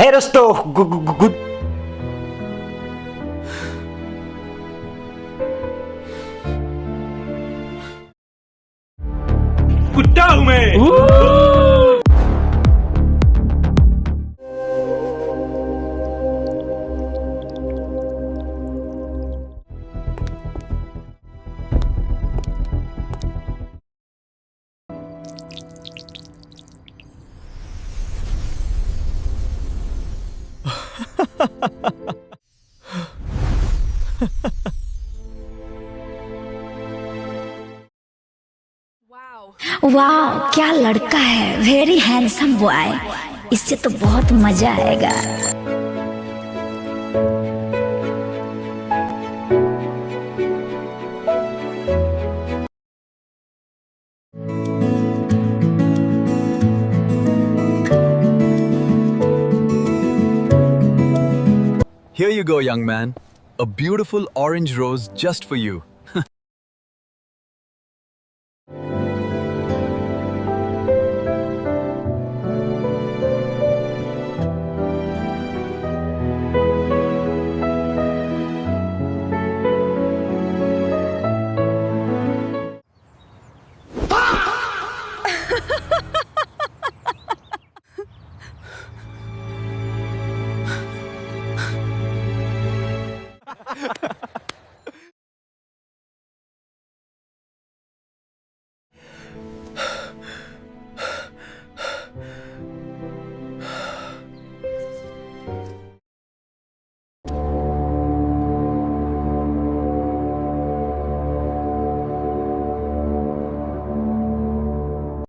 Hey दोस्तों good कुत्ता हूं मैं। वाह क्या लड़का है, वेरी हैंडसम बॉय। इससे तो बहुत मजा आएगा। Here you go, young man. A beautiful orange rose just for you.